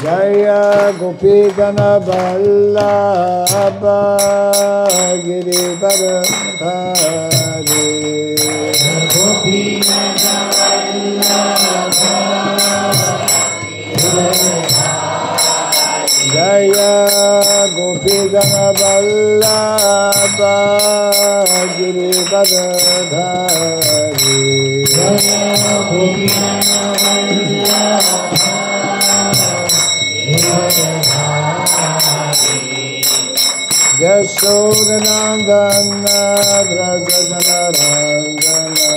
Jaya Gopigana Vallabha Girivardhari Gopigana Vallabha Jaya Gopigana Vallabha Girivardhari Jaya Gopigana Vallabha Yashodanandana Brajadanarandana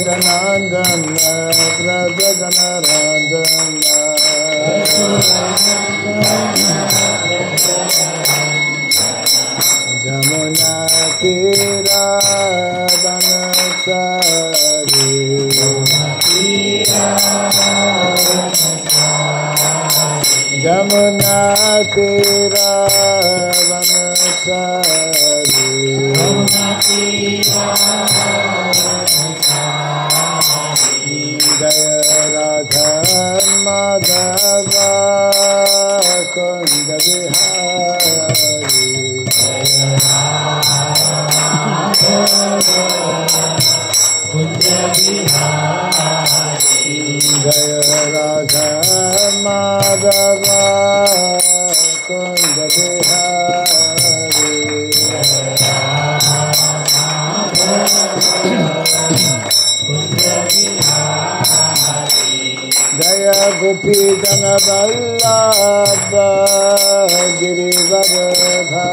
Yashodanandana Brajadanarandana Jamuna Tira Vanasari Jamuna Tira Vanasari Jaya Radha Madhava Kunda Vihari Jaya Radha Madhava Kunda Vihari Jaya Gopi Jana Vallabha Girivardhari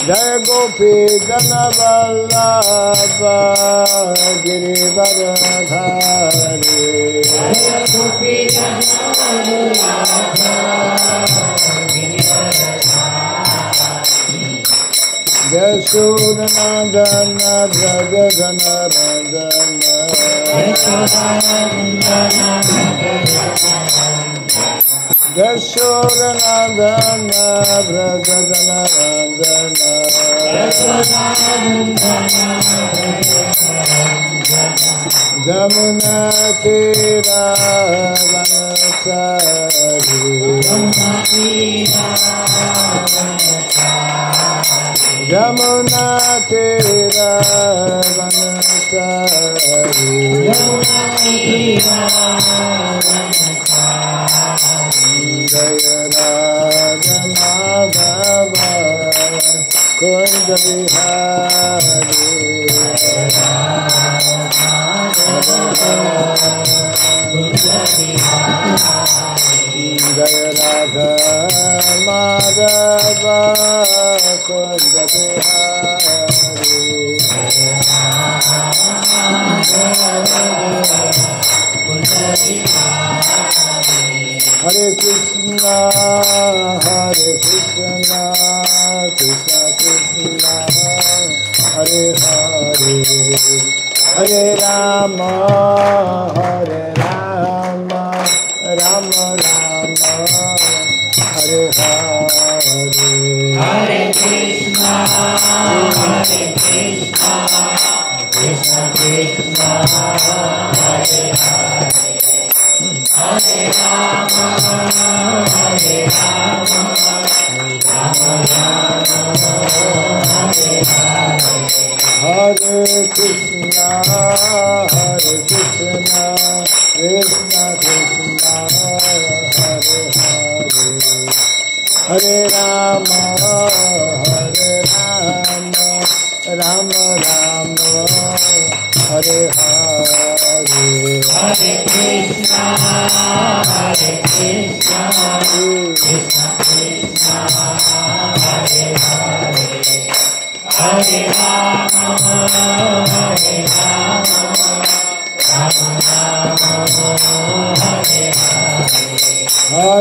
Jaya Gopi Jana Vallabha Girivardhari Yashodanandana Brajadanarandana Yashodanandana Brajadanarandana Jamuna Tira Vanasari Jamuna Tira Vanasari Jaya Radha Madhava Kunda Vihari Jaya Radha Madhava Kunda Vihari Hare Krishna Krishna Krishna Hare Hare Hare Rama Rama Rama Hare Hare Hare Krishna Krishna Krishna Hare Hare Hare Rama Rama Rama Hare Hare Hare Krishna Krishna Krishna Hare Hare Hare Rama Rama Rama Hare Hare Hare Krishna Krishna Krishna Hare Hare Hare Rama Rama Rama Hare Hare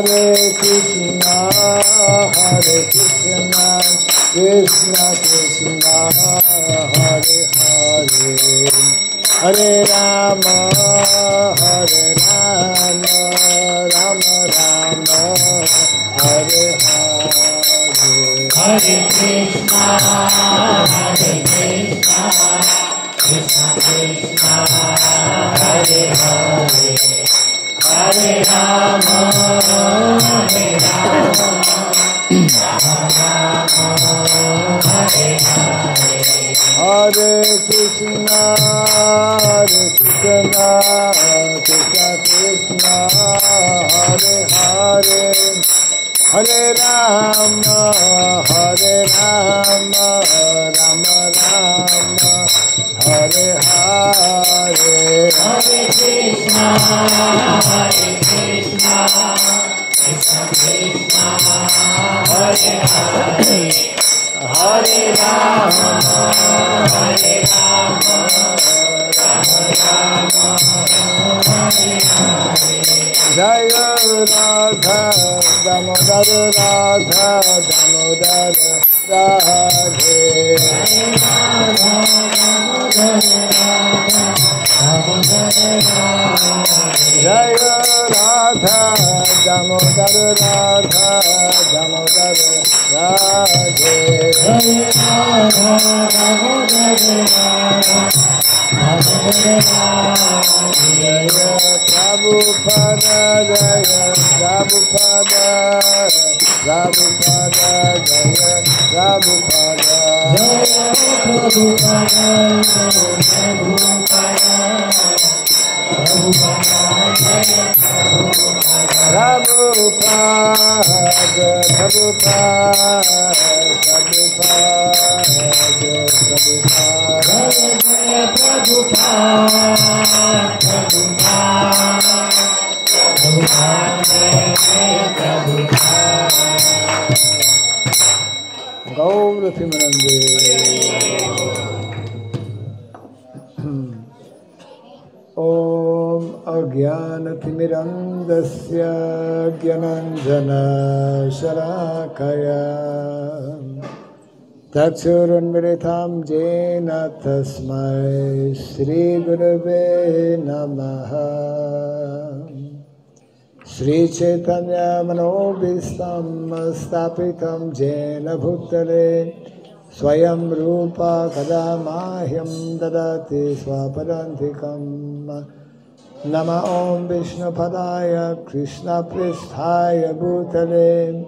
Hare Krishna Krishna Krishna Hare Hare Hare Rama, Hare Rama, Rama Rama, Hare Hare. Hare Krishna, Krishna Krishna, Hare Hare, Hare Rama, Hare Rama, Hare Hare. Hare Krishna, Krishna Krishna, Hare Hare, Hare Rama, Rama Rama, Hare Hare. Hare Krishna, Krishna Krishna, Hare Hare, Hare Rama, Rama Rama, Hare Hare. Jaya Radha, Damodar Radha, Damodar Radhe. Jaya Radha, Damodar Radha, Damodar Radhe. Jaya Prabhupada, Jaya Prabhupada, Prabhupada, Jaya Prabhupada. Gaur Simanande. Om Ajnanatimirandasya Gyananjana Shalakaya Takshurunmilitam Jena Tasmai Shri Gurave Namaha. Shri Chaitanya Manobhistam Stapitam Jena Bhutale Swayam Rupa Kadamahyam Dadati Swapadantikam. Nama Om Vishnu Padaya Krishna Pristhaya Bhutale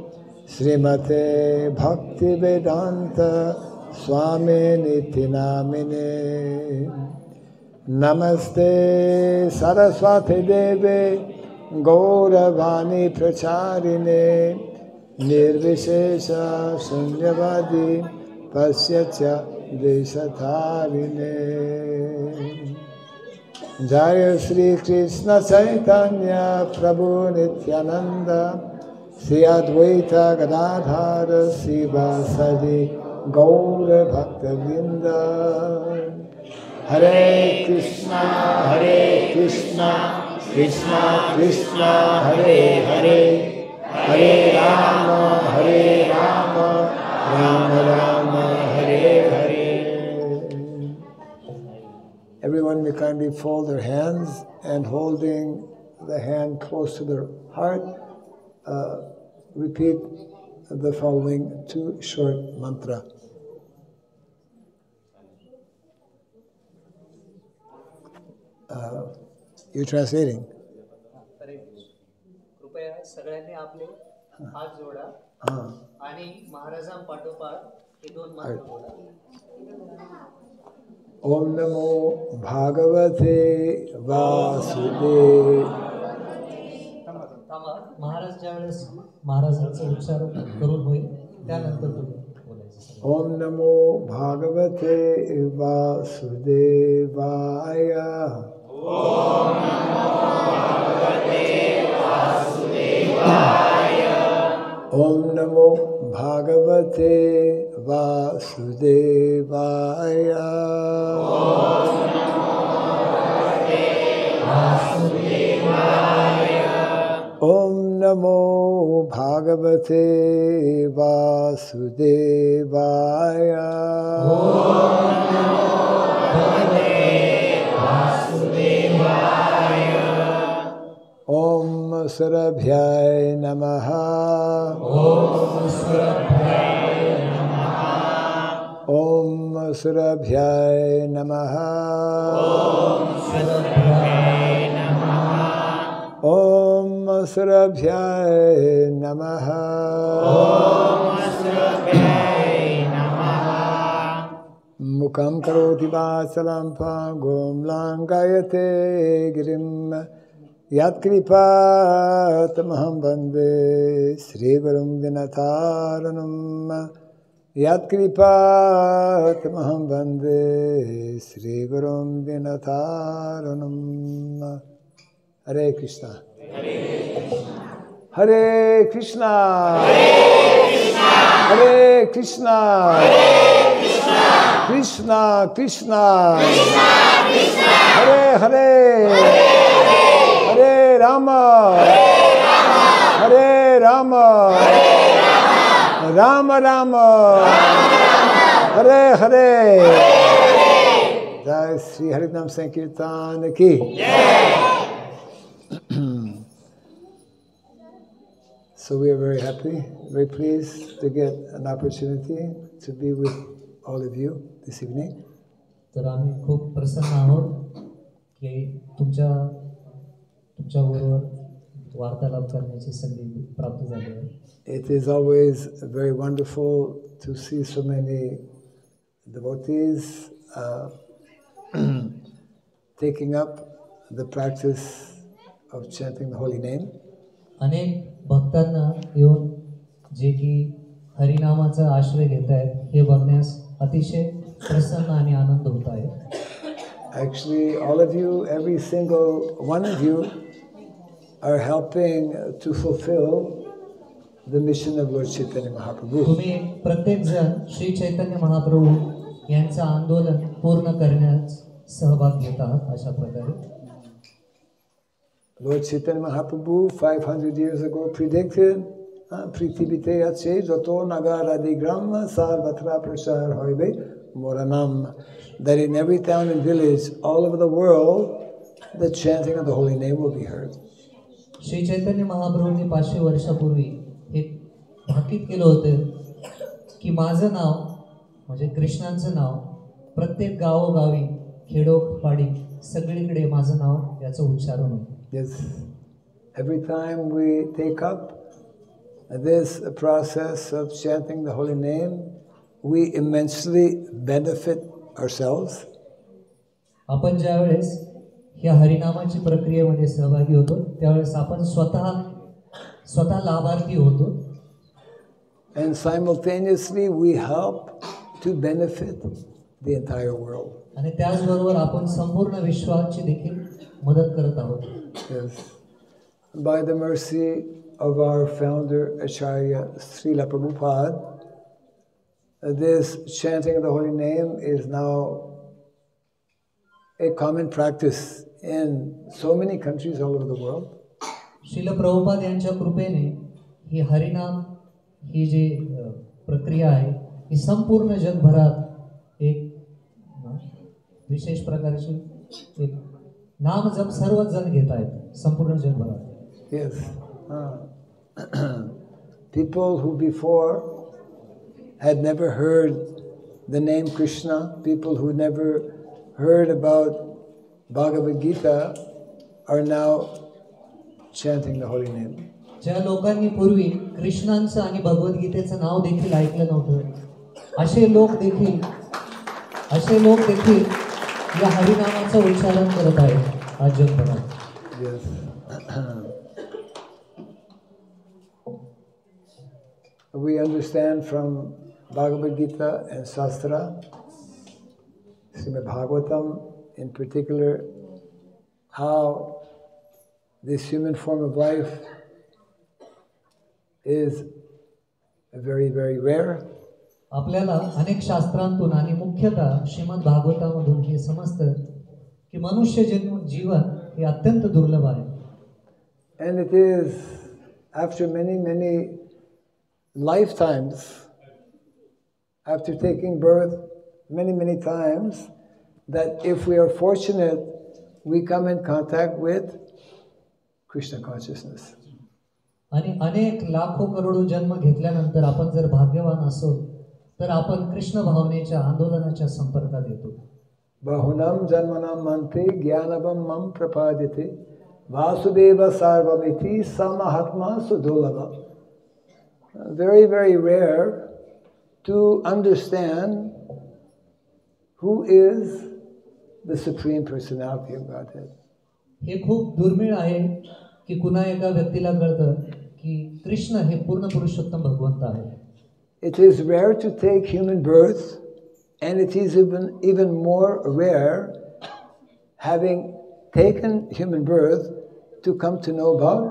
Srimate Bhakti Vedanta Swami Niti Namine. Namaste Saraswati Deve Gauravani Pracharine Nirvishesha Shunyavadi Pasyacha Deshatharine. Jaya Shri Krishna Chaitanya Prabhu Nityananda Sri Advaita Gadadhara Sivasadi Gaura Bhakta Vrinda. Hare Krishna, Krishna Krishna, Hare Hare, Hare Rama, Rama Rama, Hare Hare. Everyone may kindly fold their hands and holding the hand close to their heart, repeat the following two short mantra. You're translating. कृपया सगळ्यांनी आपले हात जोडा आणि महाराजांपाठोपाठ हे दोन मंत्र बोला. ओम नमो भागवते वासुदेव. महाराज ज्यावेळेस महाराजांचा उच्चार करून होईल त्यानंतर तुम्ही बोलायचं. ओम नमो भागवते वासुदेवाय. ओम नमो भागवते वासुदेवाय. ओम नमो भागवते वासुदेवाय. ओम नमो भागवते वासुदेवाय. Om Surabhyay Namaha. Om Surabhyay Namaha. Om Surabhyay Namaha. Mukam karoti vasalam pangom langayate girim yat kripat maham bande Sri Gurum Dinataranam yat kripat maham bande Sri Gurum Dinataranam. Hare Krishna. Hare Krishna. Hare Krishna. Krishna Krishna. Hare Hare. Hare Rama. Hare Rama. Rama Rama. Hare Hare. Jai Sri Harinam Sankirtan ki. So we are very happy, very pleased to get an opportunity to be with all of you this evening. तर आम्ही खूप प्रसन्न आहोत की तुमच्याबरोबर वार्तालाप करण्याची संधी प्राप्त झाली आहे. It is always very wonderful to see so many devotees taking up the practice of chanting the holy name. अनेक भक्तांना येऊन जे की हरिनामाचा आश्रय घेत आहेत हे बघण्यास अतिशय प्रसन्न आणि आनंद होत आहे. Actually, all of you, every single one of you, are helping to fulfill the mission of Lord Chaitanya Mahaprabhu. तुम्ही प्रत्येक जण श्री चैतन्य महाप्रभू यांचं आंदोलन पूर्ण करण्यास सहभाग घेत आहात. अशा प्रकारे Lord Chaitanya Mahaprabhu 500 years ago predicted Prithivite Yache Joto Nagara Digram Sarvatra Prashar Hoibe Moranam, that in every town and village all over the world the chanting of the holy name will be heard. Shri Chaitanya महाप्रभूंनी 500 वर्षापूर्वी हे भाकीत केलं होतं की माझं नाव म्हणजे कृष्णांचं नाव प्रत्येक गावोगावी खेडोपाडी सगळीकडे माझं नाव याचं उच्चारण होतं. Yes, every time we take up this process of chanting the holy name, we immensely benefit ourselves. आपण ज्यावेळेस या हरिनामाची प्रक्रियेमध्ये सहभागी होतो त्यावेळेस आपण स्वतः लाभार्थी होतो. And simultaneously we help to benefit the entire world. आणि त्याचबरोबर आपण संपूर्ण विश्वाची देखील मदत करत आहोत. Yes. By the mercy of our founder Acharya Srila Prabhupada, this chanting of the holy name is now a common practice in so many countries all over the world. Srila Prabhupada यांच्या कृपेने ही हरिनाम ही जी प्रक्रिया आहे ही संपूर्ण जगभरात एक विशेष प्रकारची एक नाम जप सर्वच जण घेत आहेत संपूर्ण जगभरात. Yes. People who before had never heard the name Krishna, people who never heard about Bhagavad Gita are now chanting the holy name. ज्या लोकांनी पूर्वी कृष्णांचं आणि भगवद्गीतेचं नाव देखील ऐकलं नव्हतं असे लोक देखील या हरिनामाचं उच्चारण करत आहेत आज जगभरात. Yes. We understand from Bhagavad Gita and Shastra, Srimad Bhagavatam in particular, how this human form of life is very, very rare. आपल्याला अनेक शास्त्रांतून आणि मुख्यतः श्रीमद भागवतामधून हे समजतं की मनुष्य जीवन हे अत्यंत दुर्लभ आहे. And it is after many, many lifetimes, after taking birth many, many times, that if we are fortunate, we come in contact with Krishna consciousness. आणि अनेक लाखो करोडो जन्म घेतल्यानंतर आपण जर भाग्यवान असो तर आपण कृष्ण भावनेच्या आंदोलनाच्या संपर्कात येतो. Bahunam janmanam mante jnanavam mam prapadite vasudeva sarvamiti samahatma sudulava. Very, very rare to understand who is the Supreme Personality of Godhead. हे खूप दुर्मिळ आहे की कुणा एका व्यक्तीला कळतं की कृष्ण हे पूर्ण पुरुषोत्तम भगवंत आहे. It is rare to take human birth, and it is even more rare, having taken human birth, to come to know about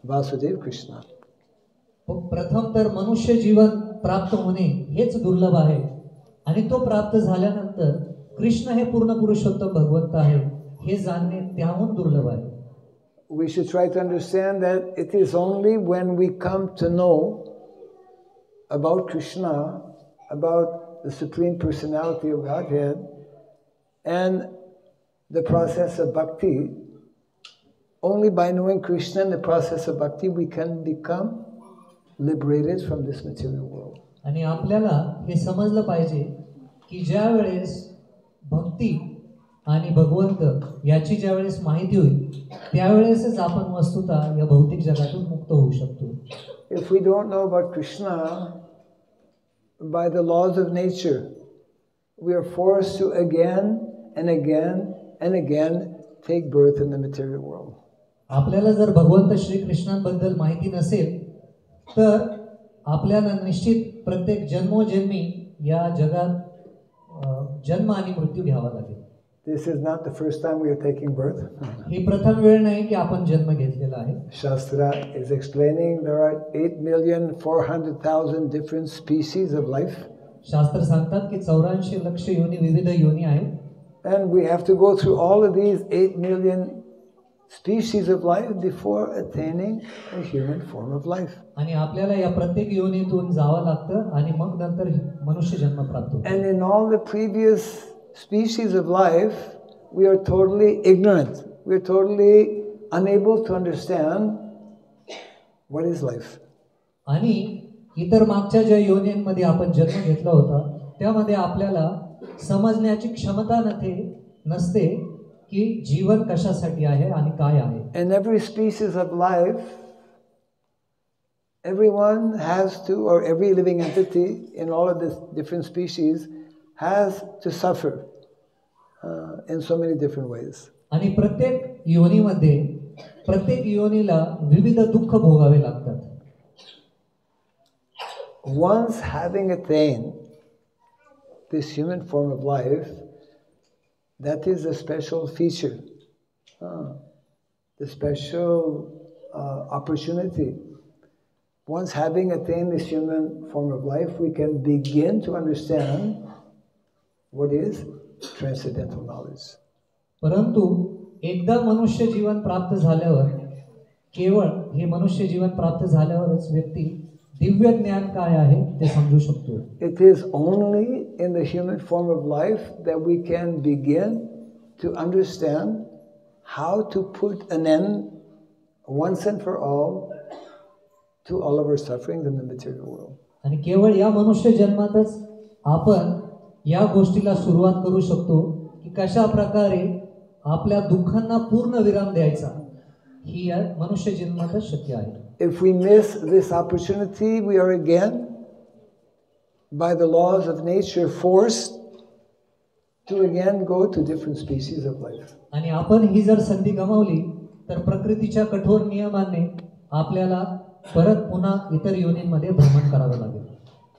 Vasudeva Krishna. प्रथम तर मनुष्य जीवन प्राप्त होणे हेच दुर्लभ आहे आणि तो प्राप्त झाल्यानंतर कृष्ण हे पूर्ण पुरुषोत्तम भगवंत आहे हे जाणणे त्याहून दुर्लभ आहे. We should try to understand that it is only when we come to know about Krishna, about the Supreme Personality of Godhead, and the process of bhakti, only by knowing Krishna and the process of bhakti, we can become liberated from this material world. आणि आपल्याला हे समजलं पाहिजे की ज्या वेळेस भक्ती आणि भगवंत याची ज्या वेळेस माहिती होईल त्यावेळेसच आपण वस्तुतः या भौतिक जगातून मुक्त होऊ शकतो. If we don't know about Krishna, by the laws of nature, we are forced to again and again and again take birth in the material world. आपल्याला जर भगवंत श्री कृष्णांबद्दल माहिती नसेल तर आपल्याला निश्चित प्रत्येक जन्मोजन्मी या जगात जन्म आणि मृत्यू घ्यावा लागेल. This is not the first time we are taking birth. ही प्रथम वेळ नाही की आपण जन्म घेतलेला आहे. Shastra is explaining there are 8,400,000 different species of life. शास्त्र सांगतात की 84 लक्ष योनी विविध योनी आहेत. And we have to go through all of these 8 million species of life before attaining a human form of life. आणि आपल्याला या प्रत्येक योनीतून जावं लागतं आणि मग नंतर मनुष्य जन्म प्राप्त होतो. And in all the previous species of life, we are totally ignorant. We are totally unable to understand what is life. आणि इतर मागच्या ज्या योनींमध्ये आपण जन्म घेतला होता त्यामध्ये आपल्याला समजण्याची क्षमता नसते की जीवन कशासाठी आहे आणि काय आहे. In every species of life, everyone has to, or every living entity in all of the different species has to suffer in so many different ways. आणि प्रत्येक योनीमध्ये प्रत्येक योनीला विविध दुःख भोगावे लागतात. Once having attained this human form of life, that is a special feature, the special opportunity. Once having attained this human form of life, we can begin to understand what is transcendental knowledge. परंतु एकदा मनुष्य जीवन प्राप्त झाल्यावर केवळ हे मनुष्य जीवन प्राप्त झाल्यावरच व्यक्ती दिव्य ज्ञान काय आहे ते समजू शकतो. It is only in the human form of life that we can begin to understand how to put an end once and for all to all of our sufferings in the material world. आणि केवळ या मनुष्य जन्मातच आपण या गोष्टीला सुरुवात करू शकतो की कशा प्रकारे आपल्या दुःखांना पूर्ण विराम द्यायचा ही या मनुष्य जन्मातच शक्य आहे. If we miss this opportunity, we are again, by the laws of nature, forced to again go to different species of life. आणि आपण ही जर संधी गमावली तर प्रकृतीच्या कठोर नियमाने आपल्याला परत पुन्हा इतर योनींमध्ये भ्रमण करावं लागेल.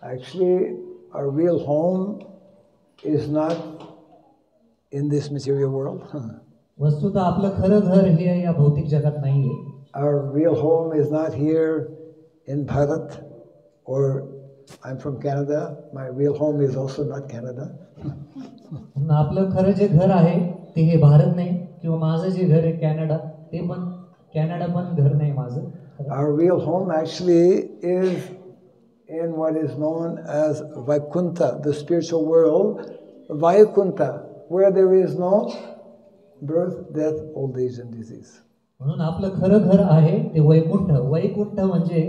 Actually, our real home is not in this material world. वस्तुतः आपलं खरं घर हे या भौतिक जगात नाहीये. Our real home is not here in Bharat, or I'm from Canada. My real home is also not Canada. आपलं खरं जे घर आहे ते हे भारत नाही किंवा माझं जे घर आहे कॅनडा ते पण कॅनडा पण घर नाही माझं. Our real home actually is in what is known as Vaikuntha, the spiritual world. Vaikuntha, where there is no birth, death, old age and disease. म्हणून आपलं खरं घर आहे ते वैकुंठ. वैकुंठ म्हणजे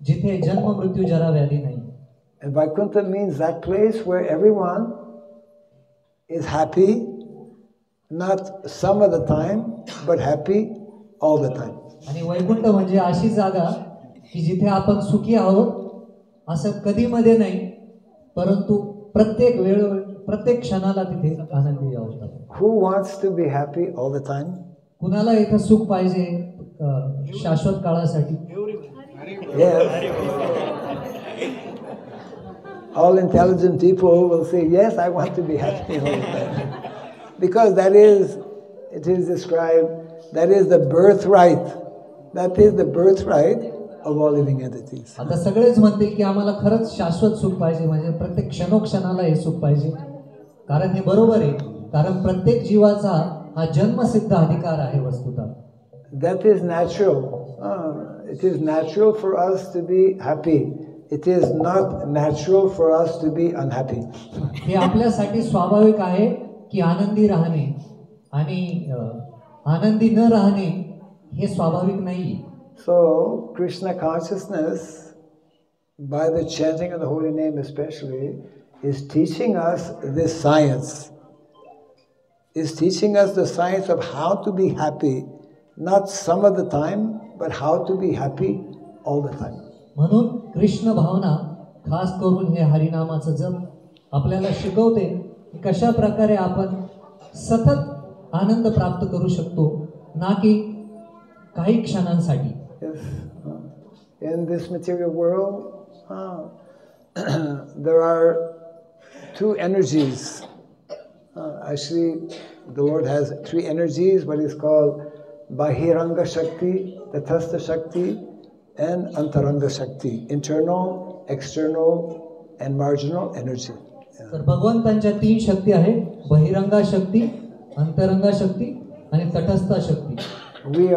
जिथे जन्म मृत्यू जरा व्याधी नाही. And Vaikuntha means that place where everyone is happy, not some of the time, but happy all the time. आणि वैकुंठ म्हणजे अशी जागा की जिथे आपण सुखी आहोत असं कधी मध्ये नाही, परंतु प्रत्येक वेळ प्रत्येक क्षणाला तिथे आनंदी आहोत. Who wants to be happy all the time? कुणाला इथं सुख पाहिजे शाश्वत काळासाठी? Yes. All intelligent people will say, yes, I want to be happy all the time. Because that is, it is described, that is the birthright. That is the birthright of all living entities. आता सगळेच म्हणतील की आम्हाला खरंच शाश्वत सुख पाहिजे, म्हणजे प्रत्येक क्षणोक्षणाला हे सुख पाहिजे. कारण हे बरोबर आहे, कारण प्रत्येक जीवाचा हा जन्मसिद्ध अधिकार आहे वस्तुतः. That is natural. It is natural for us to be happy. It is not natural for us to be unhappy. हे आपल्यासाठी स्वाभाविक आहे की आनंदी राहणे आणि आनंदी न राहणे हे स्वाभाविक नाही. So Krishna consciousness, by the chanting of the holy name especially, is teaching us this science. Is teaching us the science of how to be happy, not some of the time, but how to be happy all the time. म्हणून कृष्ण भावना खास करून हे हरिनामाचं जप आपल्याला शिकवते की कशा प्रकारे आपण सतत आनंद प्राप्त करू शकतो, ना की काही क्षणांसाठी. Yes. In this material world, there are two energies. Actually, the Lord has three energies, what is called Bahiranga Shakti, Tathastha Shakti, and Antaranga Shakti, internal, external, and marginal energy. तर भगवंतांच्या तीन शक्ती आहेत, बहिरंगा शक्ती, अंतरंगा शक्ती आणि तटस्थ शक्ती. We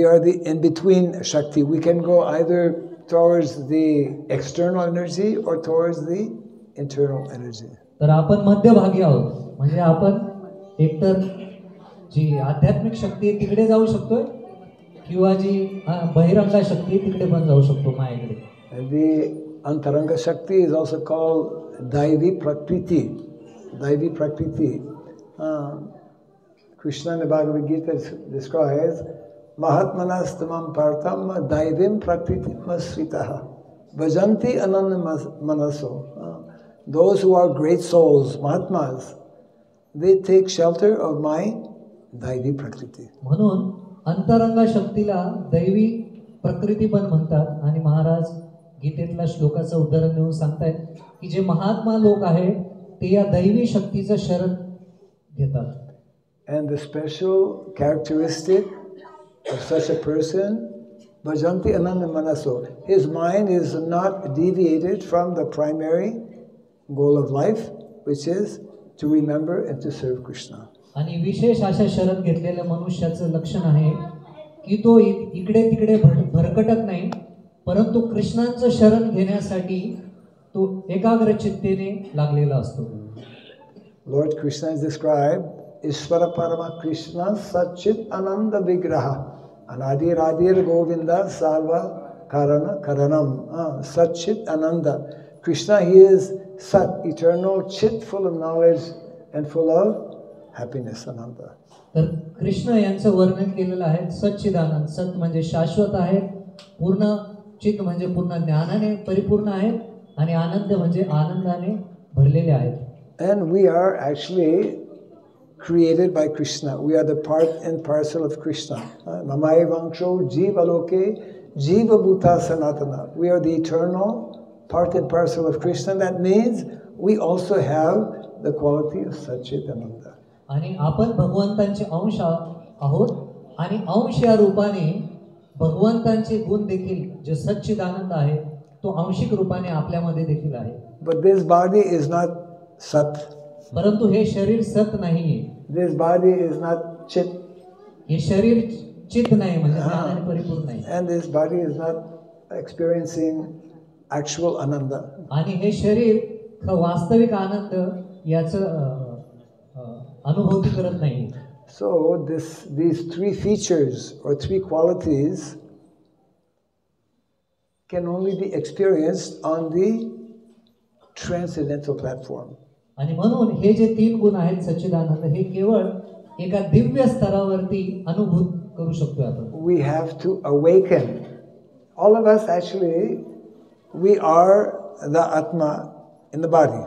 are the in-between Shakti. We can go either towards the external energy or towards the internal energy. तर आपण मध्यभागी आहोत, म्हणजे आपण एकतर जी आध्यात्मिक शक्ती आहे तिकडे जाऊ शकतोय किंवा जी बहिरंगा शक्ती आहे तिकडे पण जाऊ शकतो मायेकडे. The Antaranga Shakti is also called Daivi Prakriti. Daivi Prakriti. Krishna in the Bhagavad Gita describes Mahatmanastamam Partam Daivim Prakriti Masritaha Vajanti Ananda Manaso. Those who are great souls, Mahatmas, they take shelter of my Daivi Prakriti. म्हणून अंतरंगा शक्तीला दैवी प्रकृती पण म्हणतात. आणि महाराज गीतेतल्या श्लोकाचं उदाहरण देऊन सांगतायत की जे महात्मा लोक आहेत ते या दैवी शक्तीचं शरण घेतात. And the special characteristic of such a person, Bhajanti Ananda Manaso, his mind is not deviated from the primary goal of life, which is to remember and to serve Krishna. आणि विशेष अशा शरण घेतलेल्या मनुष्याचं लक्षण आहे की तो इकडे तिकडे भरकटत नाही, परंतु कृष्णांचं शरण घेण्यासाठी तो एकाग्र चित्तेने लागलेला असतो. Lord Krishna is described Ishvara Parama Krishna Satchit Ananda Vigraha Anadir Adir Govinda Sarva Karana Karanam. Satchit Ananda. Krishna, he is Sat, eternal, Chit, full of knowledge and full of happiness, Ananda. तर कृष्ण यांचं वर्णन केलेलं आहे सच्चिदानंद. सत म्हणजे शाश्वत आहे, पूर्ण चित म्हणजे पूर्ण ज्ञानाने परिपूर्ण आहे आणि आनंद म्हणजे आनंदाने भरलेले आहेत. And we are actually created by Krishna. We are the part and parcel of Krishna. Mamai Vangsho Jiva Loke Jiva Bhuta Sanatana. We are the eternal part and parcel of Krishna. That means we also have the quality of Satchitananda. आणि आपण भगवंतांचे अंश आहोत आणि अंश या रूपाने भगवंतांचे गुण देखील जे सच्चिदानंद आहे तो अंशिक रूपाने आपल्यामध्ये देखील आहे. But this body is not Sat. परंतु हे शरीर सत नाहीये. This body is not Chit. हे शरीर चित नाही, म्हणजे ज्ञानाने परिपूर्ण नाही. And this body is not experiencing actual ananda. आणि हे शरीर वास्तविक आनंद याचं अनुभूती करत नाही. So these three features or three qualities can only be experienced on the transcendental platform. आणि म्हणून हे जे 3 गुण आहेत सच्चिदानंद, हे केवळ एका दिव्य स्तरावरती अनुभूत करू शकतो आपण. We have to awaken. All of us actually, we are the Atma in the body.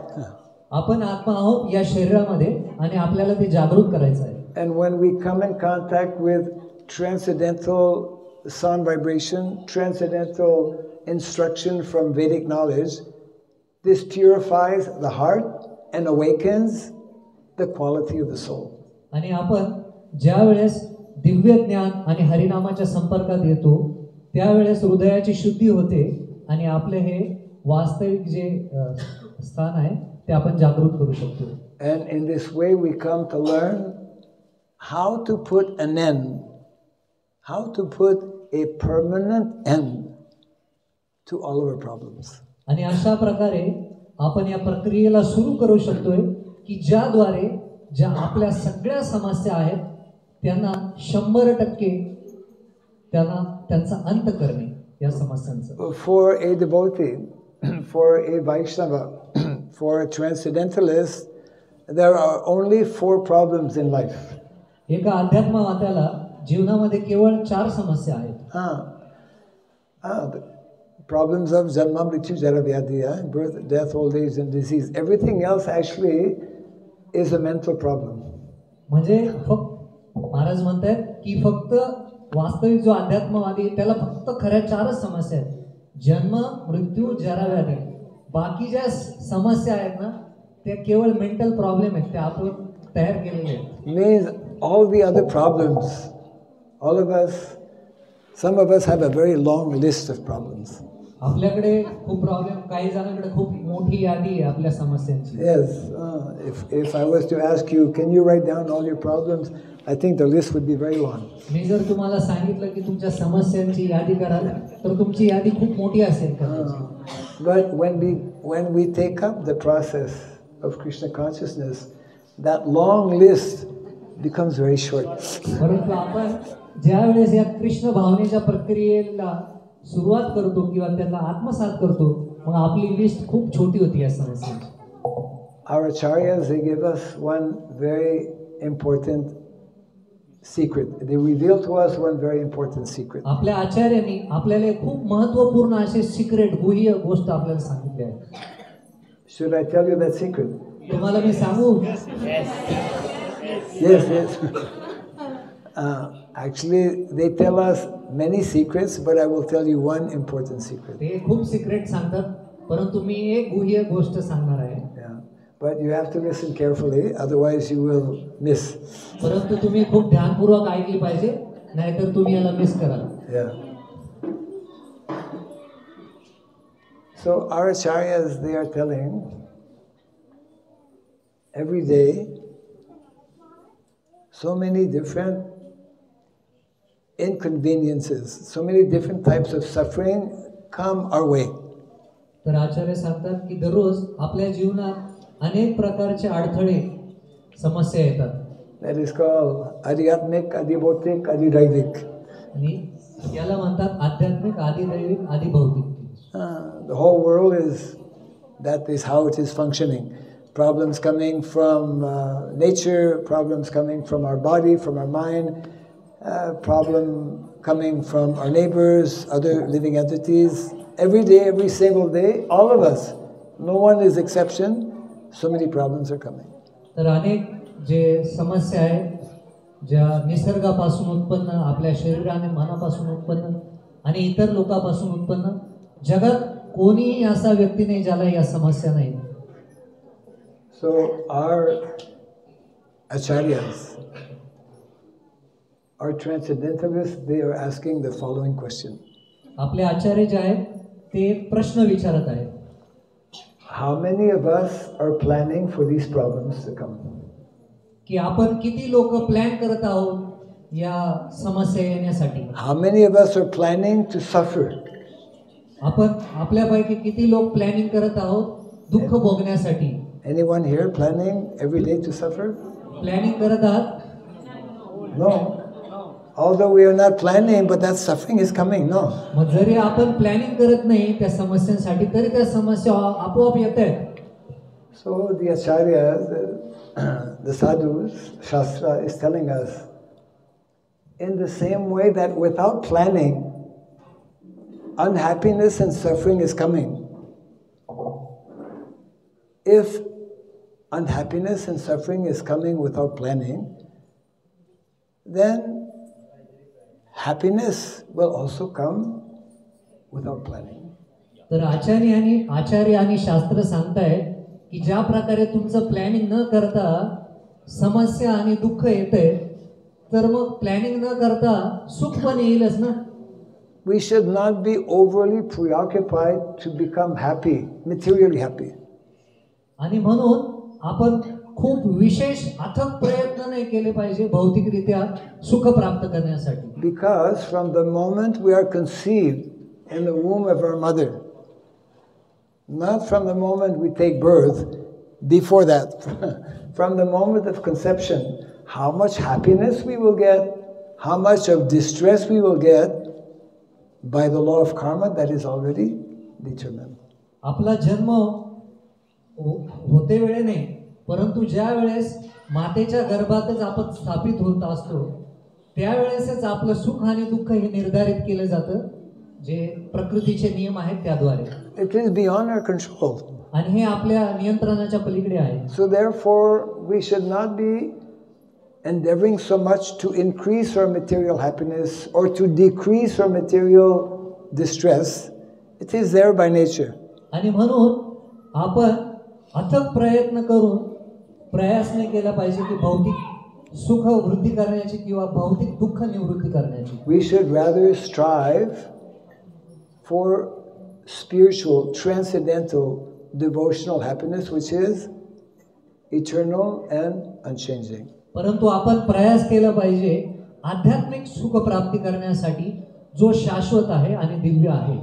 आपण आत्मा आहोत या शरीरामध्ये आणि आपल्याला ते जागृत करायचं आहे. And when we come in contact with transcendental sound vibration, transcendental instruction from Vedic knowledge, this purifies the heart and awakens the quality of the soul. आणि आपण ज्या वेळेस दिव्य ज्ञान आणि हरिनामाच्या संपर्कात येतो त्यावेळेस हृदयाची शुद्धी होते आणि आपले हे वास्तविक जे स्थान आहे ते आपण जागृत करू शकतो. And in this way we come to learn how to put an end, how to put a permanent end to all of our problems. आणि अशा प्रकारे आपण या प्रक्रियेला सुरू करू शकतोय की ज्याद्वारे ज्या आपल्या सगळ्या समस्या आहेत त्यांना 100% त्यांचा अंत करणे या समस्यांचा. For a devotee, for a Vaishnava, for a transcendentalist, there are only 4 problems in life. एका अध्यात्मवाद्याला जीवनामध्ये केवळ 4 समस्या आहेत. The problems of janma, mrityu, jara, vyadhi, birth, death, old age and disease. Everything else actually is a mental problem. म्हणजे फक्त महाराज म्हणतात की फक्त वास्तविक जो अध्यात्मवादी आहे त्याला फक्त खऱ्या 4च समस्या आहेत. जन्म, मृत्यू, जरा, व्याधी. बाकी ज्या समस्या आहेत ना त्या केवळ मेंटल प्रॉब्लेम आहेत, त्या आपण तयार केलेले आहेत. Means all the other problems, all of us, some of us have a very long list of problems. आपल्याकडे खूप प्रॉब्लेम, काही जणांकडे खूप मोठी यादी आहे आपल्या समस्यांची. Yes, if I was to ask you, can you write down all your problems? I think the list would be very long. मी जर तुम्हाला सांगितलं की तुमच्या समस्यांची यादी करा तर तुमची यादी खूप मोठी असेल. But when we take up the process of Krishna consciousness, that long list becomes very short. परंतु आपण ज्या वेळेस या कृष्ण भावनेच्या प्रक्रियेला सुरुवात करतो किंवा त्याला आत्मसात करतो मग आपली लिस्ट खूप छोटी होती या समस्यांची. Our acharyas, they give us one very important secret. They reveal to us one very important secret. आपल्या आचार्यांनी आपल्याला खूप महत्त्वपूर्ण असे सिक्रेट गुह्य गोष्ट आपल्याला सांगितली आहे. Should I tell you that secret? तुम्हाला मी सांगू? Yes. Actually, they tell us many secrets, but I will tell you one important secret. ते खूप सिक्रेट सांगतात परंतु मी एक गुह्य गोष्ट सांगणार आहे. Yeah, but you have to listen carefully, otherwise you will miss. परंतु तुम्ही खूप ध्यानपूर्वक ऐकली पाहिजे, नाहीतर तुम्ही याला मिस कराल. Yeah. So our acharyas, they are telling every day so many different inconveniences, so many different types of suffering come our way. तर आचार्य सांगतात की दररोज आपल्या जीवनात अनेक प्रकारचे अडथळे समस्या येतात. That is called adhyatmic, adhibautic, adhidaivic. आणि याला म्हणतात आध्यात्मिक, आदिदैविक, आदिभौतिक. The whole world that is how it is functioning. Problems coming from nature, problems coming from our body, from our mind, problem coming from our neighbors, other living entities. Every day, every single day, all of us, no one is exception, so many problems are coming. तर अनेक जे समस्या आहेत ज्या निसर्गापासून उत्पन्न, आपल्या शरीराने मनापासून उत्पन्न आणि इतर लोकांपासून उत्पन्न, जगात कोणीही असा व्यक्ती नाही ज्याला या समस्या नाही. So our acharyas, our transcendentalists, they are asking the following question. आपले आचार्य जे आहेत ते एक प्रश्न विचारत आहेत. How many of us are planning for these problems to come? की आपण किती लोक प्लॅन करत आहोत या समस्या येण्यासाठी. How many of us are planning to suffer आपण आपल्यापैकी किती लोक प्लॅनिंग करत आहोत दुःख भोगण्यासाठी? Anyone here planning every day to suffer? Planning करत आहात? No. Although we are not planning, but that suffering is coming. No. मग जरी आपण प्लॅनिंग करत नाही त्या समस्यांसाठी तरी त्या समस्या आपोआप येत आहेत. So the acharyas, the sadhus, Shastra is telling us, in the same way that without planning, unhappiness and suffering is coming. If unhappiness and suffering is coming without planning, then happiness will also come without planning. तर आचार्य आणि शास्त्र सांगतायत की ज्या प्रकारे तुमचं planning न करता समस्या आणि दुःख येते, तर मग प्लॅनिंग न करता सुख पण येईलच ना. We should not be overly preoccupied to become happy, materially happy. आणि म्हणून आपण खूप विशेष अथक प्रयत्न नाही केले पाहिजे भौतिकरित्या सुख प्राप्त करण्यासाठी. Because from the moment we are conceived in the womb of our mother, not from the moment we take birth, before that, from the moment of conception, how much happiness we will get, how much of distress we will get, by the law of karma, that is already determined. आपला जन्म होते वेळे नाही, परंतु ज्या वेळेस मातेच्या गर्भातच आपण स्थापित होत असतो त्यावेळेसच आपलं सुख आणि दुःख हे निर्धारित केलं जातं, जे प्रकृतीचे नियम आहेत त्याद्वारे. It is beyond our control. आणि हे आपल्या नियंत्रणाच्या पलीकडे आहे. So therefore, we should not be endeavoring so much to increase our material happiness or to decrease our material distress. It is there by nature. आणि म्हणून आपण अथक प्रयत्न करून प्रयास नाही केला पाहिजे की भौतिक सुख वृद्धी करण्याची किंवा भौतिक दुःख निवृत्ती करण्याची. We should rather strive for spiritual, transcendental, devotional happiness, which is eternal and unchanging. परंतु आपण प्रयास केला पाहिजे आध्यात्मिक सुख प्राप्ती करण्यासाठी जो शाश्वत आहे आणि दिव्य आहे.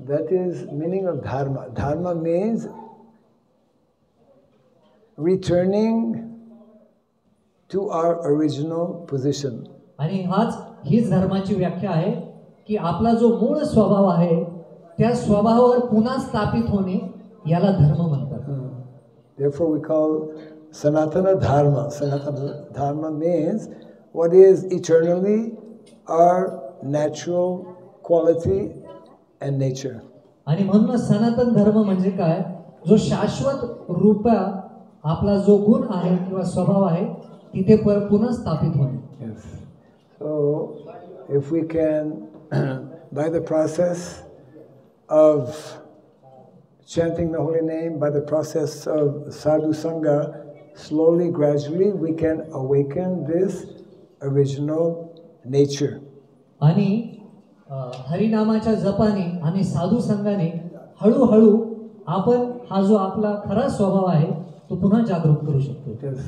That is meaning of dharma. Dharma means returning to our original position. आणि हीच धर्माची व्याख्या आहे की आपला जो मूळ स्वभाव आहे त्या स्वभावावर पुन्हा स्थापित होणे याला धर्म म्हणतात. Therefore we call Sanatana Dharma. Sanatana Dharma means what is eternally our natural quality and nature. आणि म्हणून सनातन धर्म म्हणजे काय, जो शाश्वत रूप आपला जो गुण आहे किंवा स्वभाव आहे तिथे पुन्हा स्थापित होणे. Yes. So if we can by the process of chanting the holy name, by the process of sadhu sangha, slowly, gradually, we can awaken this original nature. आणि हरिनामाच्या जपाने आणि साधू संघाने हळूहळू आपण हा जो आपला खरा स्वभाव आहे तो पुन्हा जागृत करू शकतो. Yes.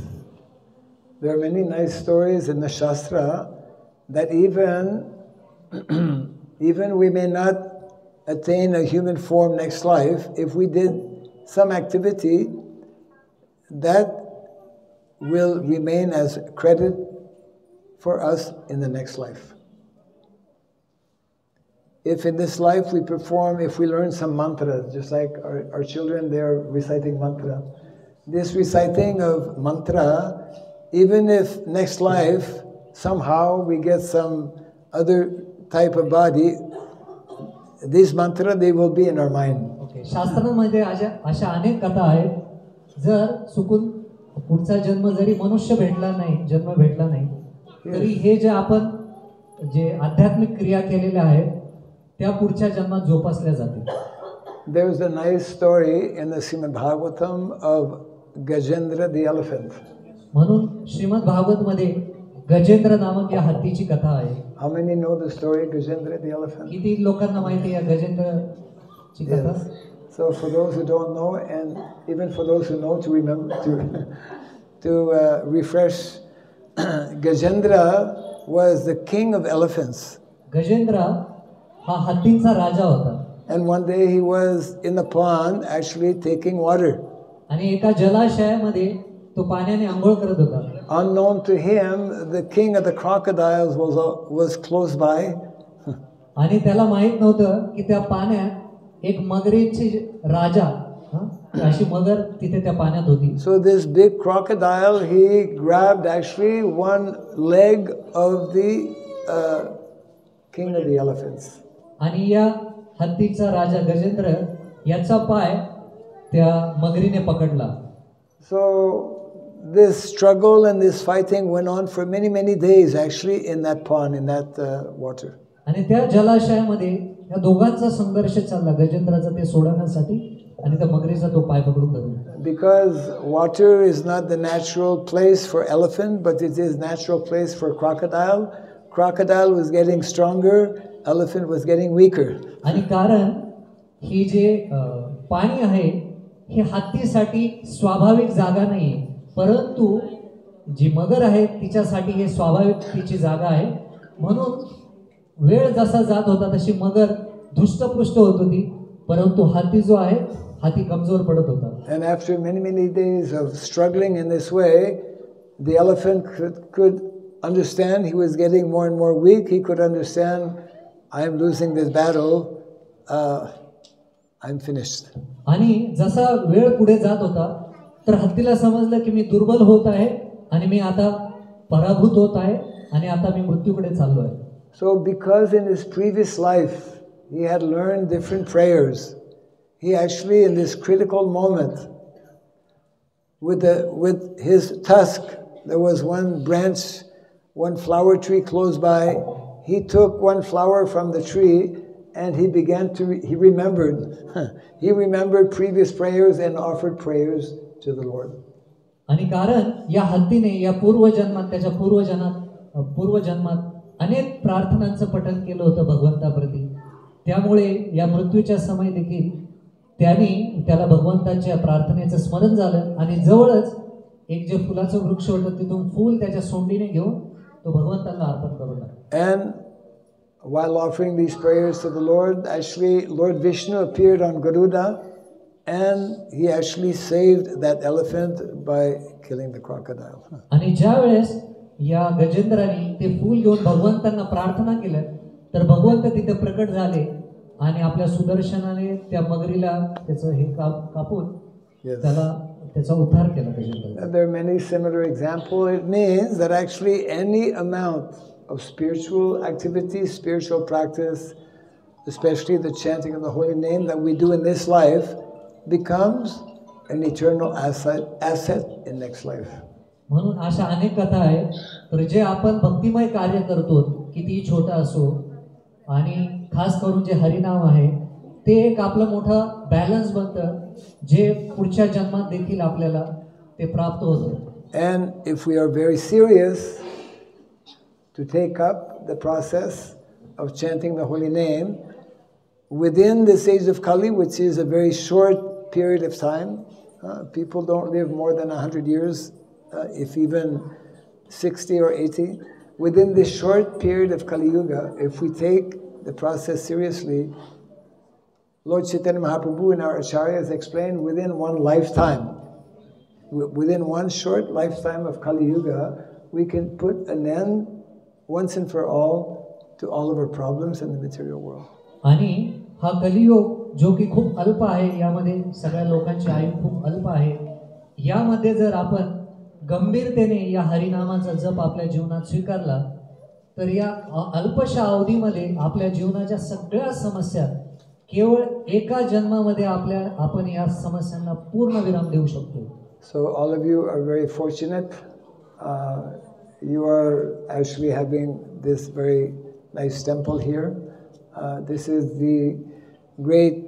There are many nice stories in the Shastra that even we may not attain a human form next life, if we did some activity that will remain as credit for us in the next life. If in this life we perform, if we learn some mantras, just like our children, they are reciting mantra. This reciting of mantra, even if next life somehow we get some other type of body, these mantra, they will be in our mind. Okay. शास्त्रामध्ये अशा अनेक कथा आहेत, जर चुकून पुढचा जन्म जरी मनुष्य भेटला नाही तरी हे जे आपण जे आध्यात्मिक क्रिया केलेल्या आहेत त्या पुढच्या जन्मात जोपासल्या जातील. There is a nice story in the Srimad Bhagavatam of Gajendra the elephant. म्हणून श्रीमद भागवत मध्ये गजेंद्र नामक या हत्तीची कथा आहे. How many know the story Gajendra the elephant? किती लोकांना माहिती आहे या गजेंद्रची कथा? So for those who don't know, and even for those who know, to remember to refresh, Gajendra was the king of elephants. Gajendra हा हत्तींचा राजा होता. And one day he was in the pond actually taking water. आणि एका जलाशयामध्ये तो पाण्याने आंघोळ करत होता. Unknown to him, the king of the crocodiles was close by. आणि त्याला माहित नव्हतं की त्या पाण्यात एक मगरीची राजा, अशी मगर तिथे त्या पाण्यात होती. So this big crocodile, he grabbed actually one leg of the king of the elephants. आणि या हत्तीचा राजा गजेंद्र याचा पाय त्या मगरीने पकडला. So this struggle and this fighting went on for many days actually in that pond, in that water. आणि त्या जलाशयामध्ये या दोघांचा संघर्ष चालला, गजेंद्राचा ते सोडवण्यासाठी आणि त्या मगरीचा तो पाय पकडून धरून. Because water is not the natural place for elephant, but it is natural place for crocodile. Crocodile was getting stronger, elephant was getting weaker. आणि कारण ही जे पाणी आहे हे हत्तीसाठी स्वाभाविक जागा नाही, परंतु जी मगर आहे तिच्यासाठी हे स्वाभाविक तिची जागा आहे. म्हणून वेळ जसा जात होता तशी मगर धुष्टपुष्ट होत होती, परंतु हाती जो आहे हाती कमजोर पडत होता. And after many days of struggling in this way, the elephant could understand he was getting more and more weak. He could understand, I am losing this battle, I'm finished. आणि जसा वेळ पुढे जात होता तर हत्तीला समजलं की मी दुर्बल होत आहे आणि मी आता पराभूत होत आहे आणि आता मी मृत्यूकडे चाललो आहे. So because in his previous life he had learned different prayers, he actually in this critical moment with his tusk, there was one branch, one flower tree close by. He took one flower from the tree and he began to, he remembered previous prayers and offered prayers to the Lord. आणि कारण या हत्तीने या पूर्वजन्मात त्याच्या पूर्वजन्मात अनेक प्रार्थनांचं पठण केलं होतं भगवंताप्रती, त्यामुळे या मृत्यूच्या समय देखील त्याला भगवंताच्या प्रार्थनेचं स्मरण झालं आणि जवळच एक जे फुलाचं वृक्ष होतं तिथून फूल त्याच्या सोंडीने घेऊन तो भगवंताला अर्पण करू लागला. And while offering these prayers to the Lord, actually Lord Vishnu appeared on Garuda and he actually saved that elephant by killing the crocodile. आणि ज्या वेळेस या गजेंद्राने ते फूल घेऊन भगवंतांना प्रार्थना केलं तर भगवंत तिथे प्रकट झाले आणि आपल्या सुदर्शनाने त्या मगरीला त्याचं हे कापून त्याला त्याचा उद्धार केला Gajendra. There are many similar examples. It means that actually any amount of spiritual activity, spiritual practice, especially the chanting of the holy name that we do in this life, becomes an eternal asset in next life. म्हणून अशा अनेक कथा आहेत, तर जे आपण भक्तिमय कार्य करतो किती छोटा असो आणि खास करून जे हरिनाम आहे ते एक आपलं मोठं बॅलन्स बनतं जे पुढच्या जन्मात देखील आपल्याला ते प्राप्त होतं. And if we are very serious to take up the process of chanting the holy name within this age of Kali, which is a very short period of time, people don't live more than 100 years, if even 60 or 80. Within this short period of Kali Yuga, if we take the process seriously, Lord Chaitanya Mahaprabhu and our acharyas explained within one lifetime, within one short lifetime of Kali Yuga, we can put an end once and for all to all of our problems in the material world. आणि हा कलियुग जो की खूप अल्प आहे, यामध्ये सगळ्या लोकांची आयु खूप अल्प आहे, यामध्ये जर आपण गंभीरतेने या हरिनामाचा जप आपल्या जीवनात स्वीकारला तर या अल्पशा अवधीमध्ये आपल्या जीवनाच्या सगळ्या समस्या केवळ एका जन्मामध्ये आपण या समस्यांना पूर्ण विराम देऊ शकतो. So all of you are very fortunate. You are actually having this very nice temple here. This is the great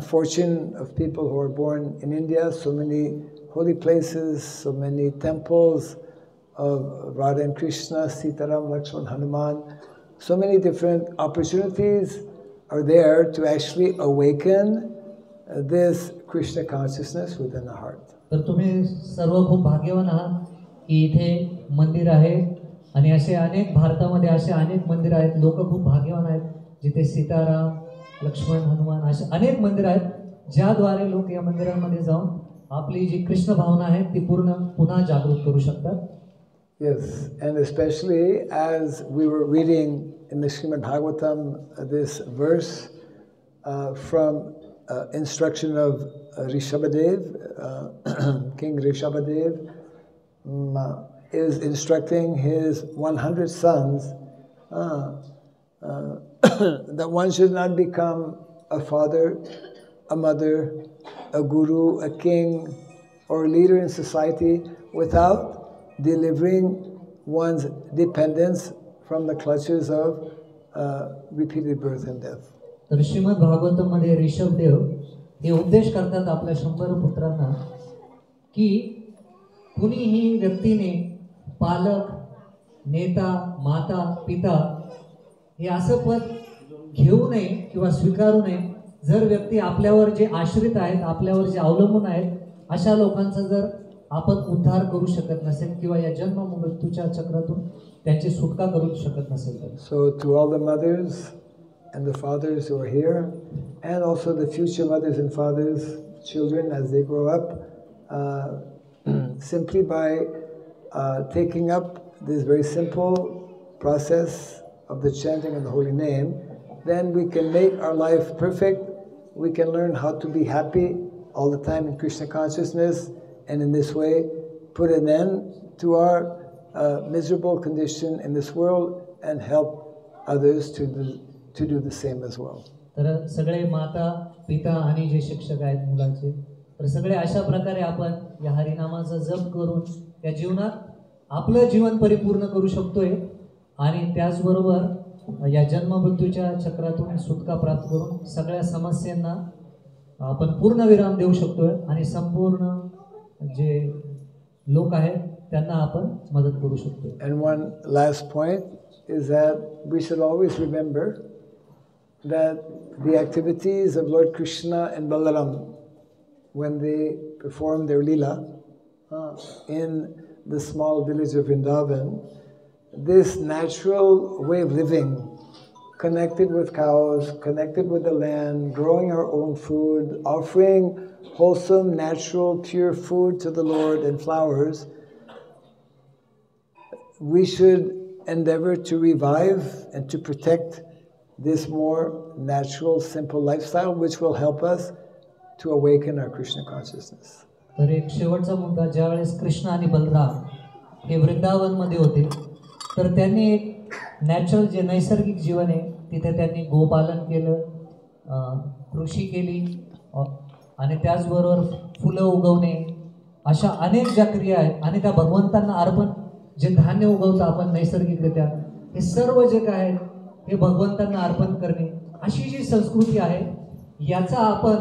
fortune of people who are born in India. So many holy places, so many temples of Radha and Krishna, Sitaram, Lakshman, Hanuman. So many different opportunities are there to actually awaken this Krishna consciousness within the heart. तर तुम्ही सर्व खूप भाग्यवान आहात की इथे मंदिर आहे आणि असे अनेक भारतामध्ये असे अनेक मंदिर आहेत. लोक खूप भाग्यवान आहेत जिथे सीताराम लक्ष्मण, हनुमान असे अनेक मंदिर आहेत ज्याद्वारे लोक या मंदिरांमध्ये जाऊन आपली जी कृष्ण भावना आहे ती पुन्हा जागृत करू शकतात. Yes, and especially as we were reading in the Srimad Bhagavatam this verse from instruction of Rishabhadev, King Rishabhadev is instructing his 100 sons that one should not become a father, a mother, a guru, a king, or a leader in society without delivering one's dependence from the clutches of repeated birth and death. तर श्रीमद भागवतमध्ये ऋषभदेव हे उपदेश करतात आपल्या 100 पुत्रांना की कुणीही व्यक्तीने पालक, नेता, माता, पिता हे असं पद घेऊ नये किंवा स्वीकारू नये जर व्यक्ती आपल्यावर जे आश्रित आहेत, आपल्यावर जे अवलंबून आहेत अशा लोकांचा जर आपण उद्धार करू शकत नसेल किंवा या जन्म मृत्यूच्या चक्रातून त्यांची सुटका करू शकत नसेल तर. So to all the mothers and the fathers who are here, and also the future mothers and fathers, children as they grow up, simply by taking up this very simple process of the chanting of the holy name, then we can make our life perfect. We can learn how to be happy all the time in Krishna consciousness, and in this way put an end to our miserable condition in this world and help others to do the same as well. तर सगळे माता, पिता आणि जे शिक्षक आहेत मुलांचे, तर सगळे अशा प्रकारे आपण या हरिनामाचा जप करून या जीवनात आपलं जीवन परिपूर्ण करू शकतोय आणि त्याचबरोबर या जन्म मृत्यूच्या चक्रातून सुटका प्राप्त करून सगळ्या समस्यांना आपण पूर्ण विराम देऊ शकतोय आणि संपूर्ण जे लोक आहेत त्यांना आपण मदत करू शकतो. And one last point is that we should always remember that the activities of Lord Krishna and Balaram when they perform their lila in the small village of Vrindavan, this natural way of living, connected with cows, connected with the land, growing our own food, offering wholesome, natural, pure food to the Lord and flowers, we should endeavor to revive and to protect this more natural, simple lifestyle, which will help us to awaken our Krishna consciousness. तर एक शेवटचा मुद्दा, ज्यावेळेस कृष्ण आणि बलराम हे वृंदावनमध्ये होते तर त्यांनी एक नॅचरल जे नैसर्गिक जीवन आहे तिथे त्यांनी गोपालन केलं, कृषी केली आणि त्याचबरोबर फुलं उगवणे अशा अनेक ज्या क्रिया आहेत आणि त्या भगवंतांना अर्पण, जे धान्य उगवतं आपण नैसर्गिकरित्या, हे सर्व जे काय आहे हे भगवंतांना अर्पण करणे, अशी जी संस्कृती आहे याचा आपण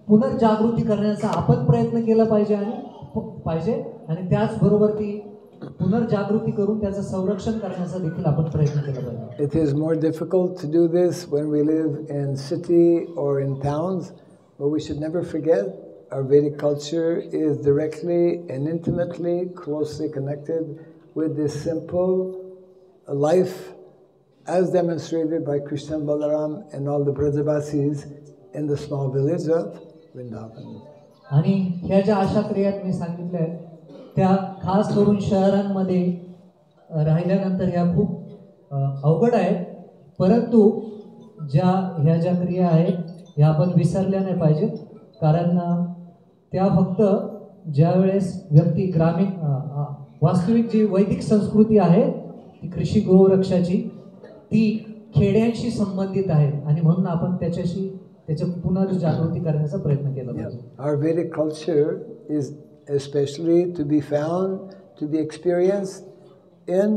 पुनर्जागृती करण्याचा आपण प्रयत्न केला पाहिजे आणि त्याचबरोबर ती पुनर्जागृती करून त्याचं संरक्षण करण्याचा देखील आपण प्रयत्न केला पाहिजे. It is more difficult to do this when we live in city or in towns, but we should never forget our Vedic culture is directly and intimately, closely connected with this simple life as demonstrated by Krishna and Balaram and all the Brajavasis in the small village of Vrindavan. आणि ह्या ज्या अशा क्रियात मी सांगितल्या आहेत त्या खास करून शहरांमध्ये राहिल्यानंतर ह्या खूप अवघड आहेत, परंतु ह्या ज्या क्रिया आहेत ह्या आपण विसरल्या नाही पाहिजे, कारण त्या फक्त ज्यावेळेस व्यक्ती ग्रामीण वास्तविक जी वैदिक संस्कृती आहे ती कृषी गोरक्षाची ती खेड्यांशी संबंधित आहे आणि म्हणून आपण त्याच्या पुनर्जागृती करण्याचा प्रयत्न केला पाहिजे. Our Vedic culture is especially to be found, to be experienced in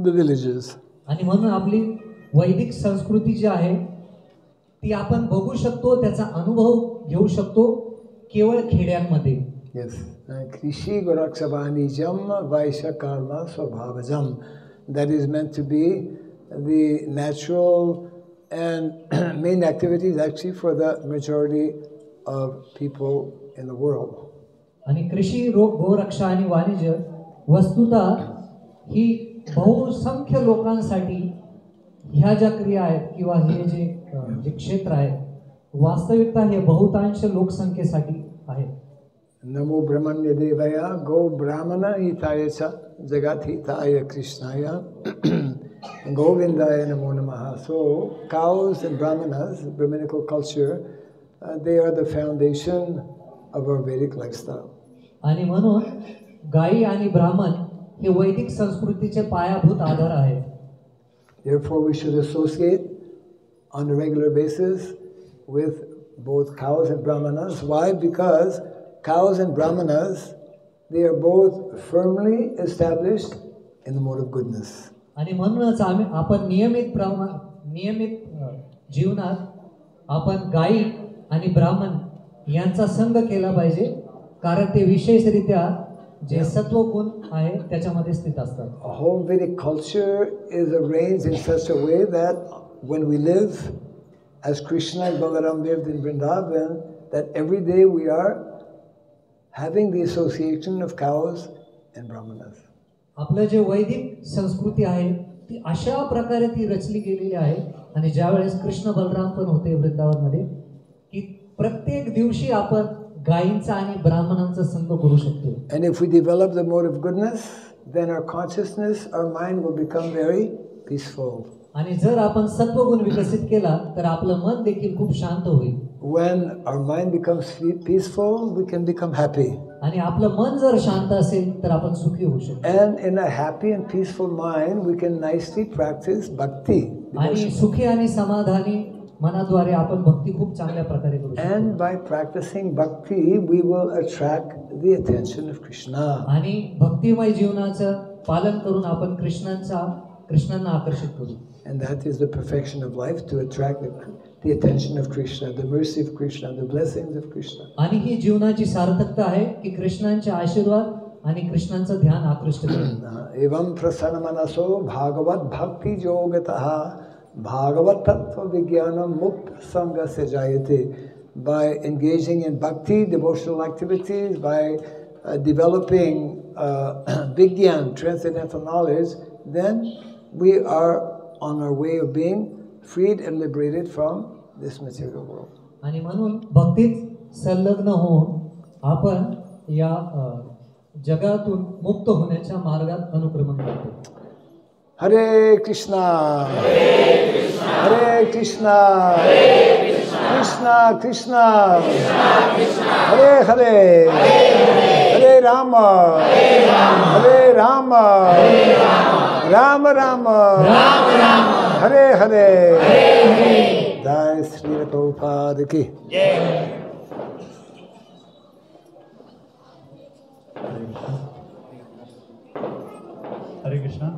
the villages. आणि म्हणून आपली वैदिक संस्कृती जी आहे ती आपण बघू शकतो, त्याचा अनुभव घेऊ शकतो केवळ खेड्यांमध्ये. Yes. Krishi Gorakshavanijam Vaishya Karma Swabhavajam. That is meant to be the natural and main activities actually for the majority of people in the world. आणि कृषी गोरक्षा आणि वाणिज्य वस्तुतः ही बहुसंख्य लोकांसाठी ह्या ज्या क्रिया आहेत किंवा हे जे क्षेत्र आहे वास्तविकता हे बहुतांश लोकसंख्येसाठी आहे. नमो ब्रह्मण्य देवया गो ब्राह्मण हिताय च जगत हिताय कृष्णाय गोविंदाय नमो नमः. So cows and brahmanas, Brahminical culture, they are the foundation of our Vedic lifestyle. आणि म्हणून गायी आणि ब्राह्मण हे वैदिक संस्कृतीचे पायाभूत आधार आहेत. Therefore we should associate on a regular basis with both cows and brahmanas. Why? Because cows and brahmanas, they are both firmly established in the mode of goodness. आणि म्हणूनच आपण नियमित जीवनात आपण गायी आणि ब्राह्मण यांचा संग केला पाहिजे, कारण ते विशेषरित्या जे सत्वगुण आहे त्याच्यामध्ये स्थित असतात. Whole Vedic culture is arranged in such a way that when we live as Krishna and Balaram lived in Vrindavan, that every day we are having the association of cows and brahmanas. आपलं जे वैदिक संस्कृती आहे ती अशा प्रकारे ती रचली गेलेली आहे. आणि ज्यावेळेस कृष्ण बलराम पण होते वृंदावनमध्ये की प्रत्येक दिवशी आपण गायींचा आणि ब्राह्मणांचा संग करू शकतो. And if we develop the mode of goodness, then our consciousness, our mind will become very peaceful. आणि जर आपण सत्वगुण विकसित केला तर आपलं मन देखील खूप शांत होईल. When our mind becomes peaceful, we can become happy. आणि आपलं मन जर शांत असेल तर आपण सुखी होऊ शकतो. And in a happy and peaceful mind, we can nicely practice bhakti. आणि सुखी आणि समाधानी मनाद्वारे आपण भक्ती खूप चांगल्या प्रकारे करू शकतो. And by practicing bhakti, we will attract the attention of Krishna. आणि भक्तिमय जीवनाचं पालन करून आपण कृष्णांना आकर्षित करू. And that is the perfection of life, to attract the attention of Krishna, the mercy of Krishna, the blessings of Krishna. आणि ही जीवनाची सार्थकता आहे की कृष्णांचे आशीर्वाद आणि कृष्णांचं ध्यान आकृष्ट करणे. एवं प्रसन्न मनसो भागवत भक्ति योगतः भागवत तत्व विज्ञानम मुक्त संग से जायते. By engaging in bhakti, devotional activities, by developing vigyan, transcendental knowledge, then we are on our way of being freed and liberated from this material world. आणि म्हणून भक्तीत संलग्न होऊन आपण या जगातून मुक्त होण्याच्या मार्गात अनुक्रमण करतो. हरे कृष्णा हरे कृष्णा कृष्णा कृष्णा हरे हरे हरे राम हरे राम राम राम हरे हरे. जय श्री प्रभुपाद की. हरे कृष्णा.